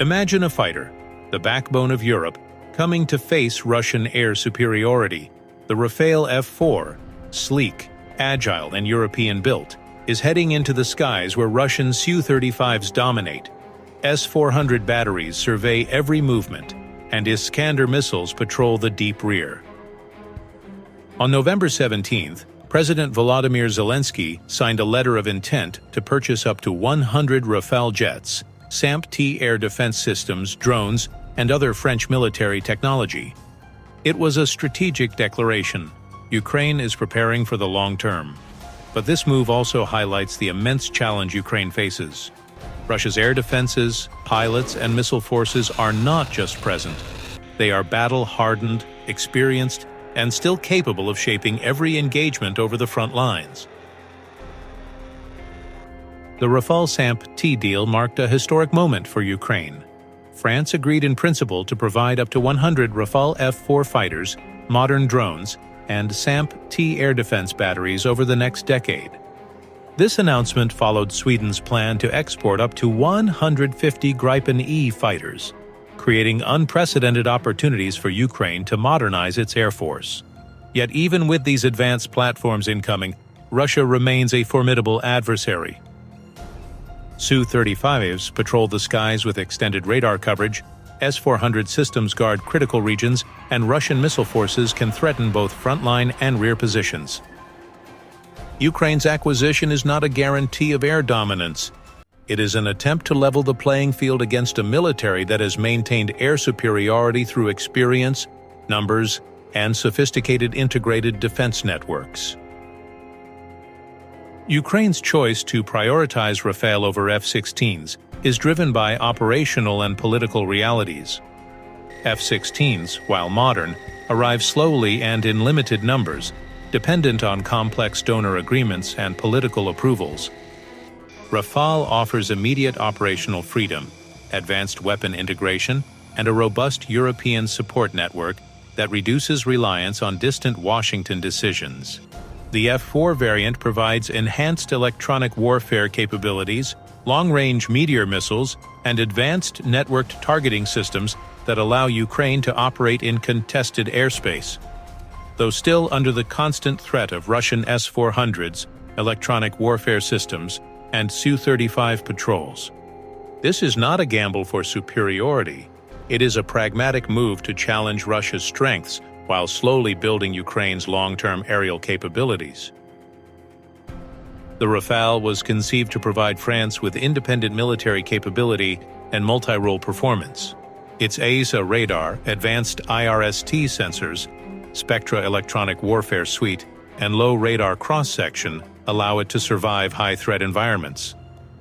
Imagine a fighter, the backbone of Europe, coming to face Russian air superiority. The Rafale F4, sleek, agile, and European-built, is heading into the skies where Russian Su-35s dominate. S-400 batteries survey every movement, and Iskander missiles patrol the deep rear. On November 17th, President Volodymyr Zelensky signed a letter of intent to purchase up to 100 Rafale jets, SAMP air defense systems, drones, and other French military technology. It was a strategic declaration. Ukraine is preparing for the long term. But this move also highlights the immense challenge Ukraine faces. Russia's air defenses, pilots, and missile forces are not just present. They are battle-hardened, experienced, and still capable of shaping every engagement over the front lines. The Rafale SAMP-T deal marked a historic moment for Ukraine. France agreed in principle to provide up to 100 Rafale F4 fighters, modern drones, and SAMP-T air defense batteries over the next decade. This announcement followed Sweden's plan to export up to 150 Gripen-E fighters, creating unprecedented opportunities for Ukraine to modernize its air force. Yet even with these advanced platforms incoming, Russia remains a formidable adversary. Su-35s patrol the skies with extended radar coverage, S-400 systems guard critical regions, and Russian missile forces can threaten both frontline and rear positions. Ukraine's acquisition is not a guarantee of air dominance. It is an attempt to level the playing field against a military that has maintained air superiority through experience, numbers, and sophisticated integrated defense networks. Ukraine's choice to prioritize Rafale over F-16s is driven by operational and political realities. F-16s, while modern, arrive slowly and in limited numbers, dependent on complex donor agreements and political approvals. Rafale offers immediate operational freedom, advanced weapon integration, and a robust European support network that reduces reliance on distant Washington decisions. The F4 variant provides enhanced electronic warfare capabilities, long-range Meteor missiles, and advanced networked targeting systems that allow Ukraine to operate in contested airspace. Though still under the constant threat of Russian S-400s, electronic warfare systems, and Su-35 patrols. This is not a gamble for superiority. It is a pragmatic move to challenge Russia's strengths while slowly building Ukraine's long-term aerial capabilities. The Rafale was conceived to provide France with independent military capability and multi-role performance. Its AESA radar, advanced IRST sensors, Spectra electronic warfare suite, and low radar cross-section allow it to survive high-threat environments.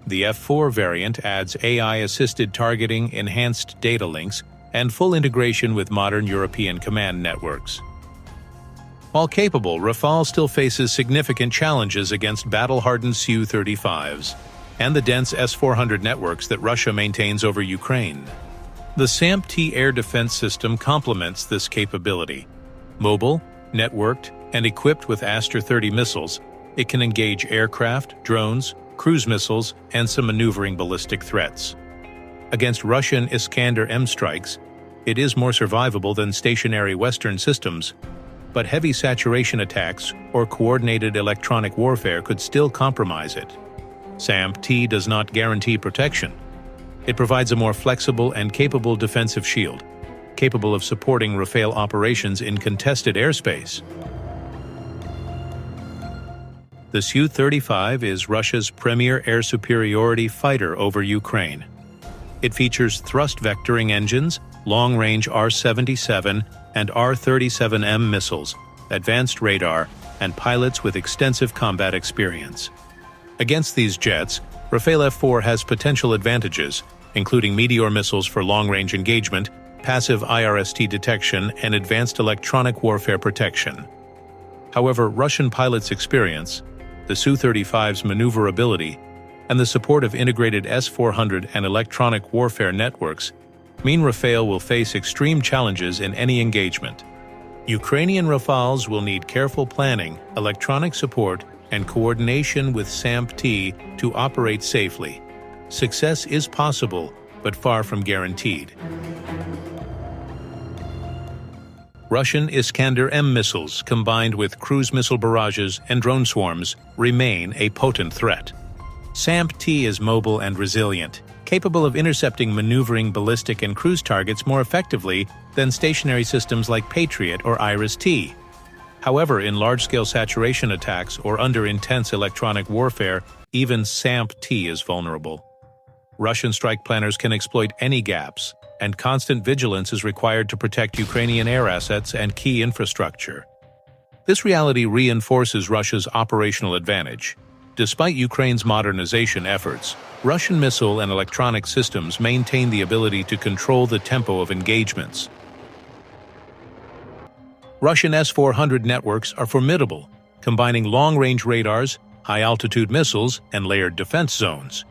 The F4 variant adds AI-assisted targeting, enhanced data links, and full integration with modern European command networks. While capable, Rafale still faces significant challenges against battle-hardened Su-35s and the dense S-400 networks that Russia maintains over Ukraine. The SAMP-T air defense system complements this capability. Mobile, networked, and equipped with Aster-30 missiles, it can engage aircraft, drones, cruise missiles, and some maneuvering ballistic threats. Against Russian Iskander-M strikes, it is more survivable than stationary Western systems, but heavy saturation attacks or coordinated electronic warfare could still compromise it. SAMP-T does not guarantee protection. It provides a more flexible and capable defensive shield, capable of supporting Rafale operations in contested airspace. The Su-35 is Russia's premier air superiority fighter over Ukraine. It features thrust vectoring engines, long-range R-77 and R-37M missiles, advanced radar, and pilots with extensive combat experience. Against these jets, Rafale F4 has potential advantages, including Meteor missiles for long-range engagement, passive IRST detection, and advanced electronic warfare protection. However, Russian pilots' experience, the Su-35's maneuverability, and the support of integrated S-400 and electronic warfare networks mean Rafale will face extreme challenges in any engagement. Ukrainian Rafales will need careful planning, electronic support, and coordination with SAMP-T to operate safely. Success is possible, but far from guaranteed. Russian Iskander-M missiles, combined with cruise missile barrages and drone swarms, remain a potent threat. SAMP-T is mobile and resilient, capable of intercepting maneuvering ballistic and cruise targets more effectively than stationary systems like Patriot or Iris-T. However, in large-scale saturation attacks or under intense electronic warfare, even SAMP-T is vulnerable. Russian strike planners can exploit any gaps, and constant vigilance is required to protect Ukrainian air assets and key infrastructure. This reality reinforces Russia's operational advantage. Despite Ukraine's modernization efforts, Russian missile and electronic systems maintain the ability to control the tempo of engagements. Russian S-400 networks are formidable, combining long-range radars, high-altitude missiles, and layered defense zones.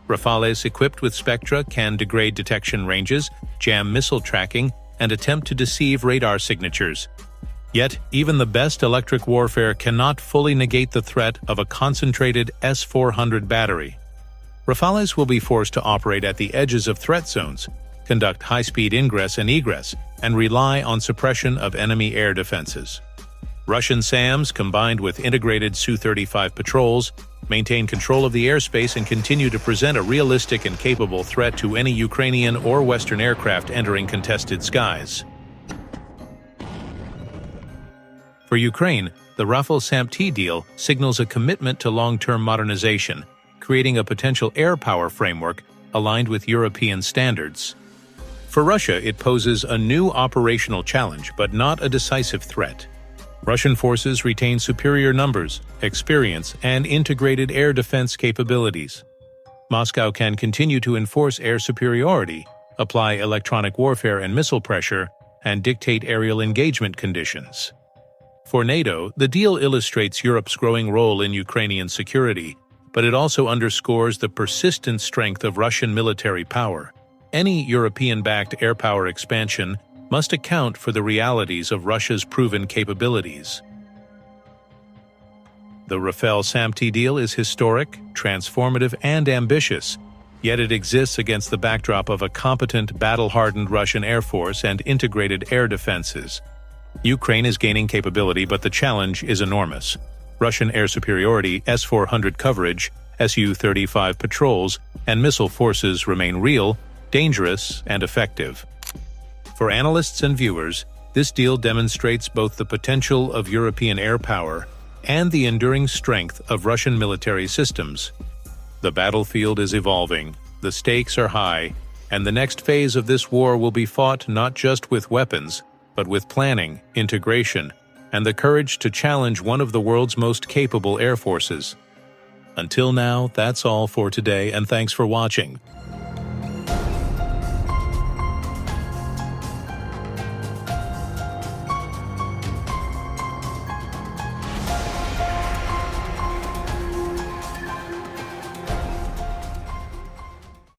Rafales equipped with spectra can degrade detection ranges, jam missile tracking, and attempt to deceive radar signatures. Yet, even the best electric warfare cannot fully negate the threat of a concentrated S-400 battery. Rafales will be forced to operate at the edges of threat zones, conduct high-speed ingress and egress, and rely on suppression of enemy air defenses. Russian SAMs, combined with integrated Su-35 patrols, maintain control of the airspace and continue to present a realistic and capable threat to any Ukrainian or Western aircraft entering contested skies. For Ukraine, the Rafale SAMP-T deal signals a commitment to long-term modernization, creating a potential air power framework aligned with European standards. For Russia, it poses a new operational challenge, but not a decisive threat. Russian forces retain superior numbers, experience, and integrated air defense capabilities. Moscow can continue to enforce air superiority, apply electronic warfare and missile pressure, and dictate aerial engagement conditions. For NATO, the deal illustrates Europe's growing role in Ukrainian security, but it also underscores the persistent strength of Russian military power. Any European-backed air power expansion must account for the realities of Russia's proven capabilities. The Rafale SAMP-T deal is historic, transformative, and ambitious, yet it exists against the backdrop of a competent, battle-hardened Russian Air Force and integrated air defenses. Ukraine is gaining capability, but the challenge is enormous. Russian air superiority, S-400 coverage, Su-35 patrols, and missile forces remain real, dangerous, and effective. For analysts and viewers, this deal demonstrates both the potential of European air power and the enduring strength of Russian military systems. The battlefield is evolving, the stakes are high, and the next phase of this war will be fought not just with weapons, but with planning, integration, and the courage to challenge one of the world's most capable air forces. Until now, that's all for today, and thanks for watching.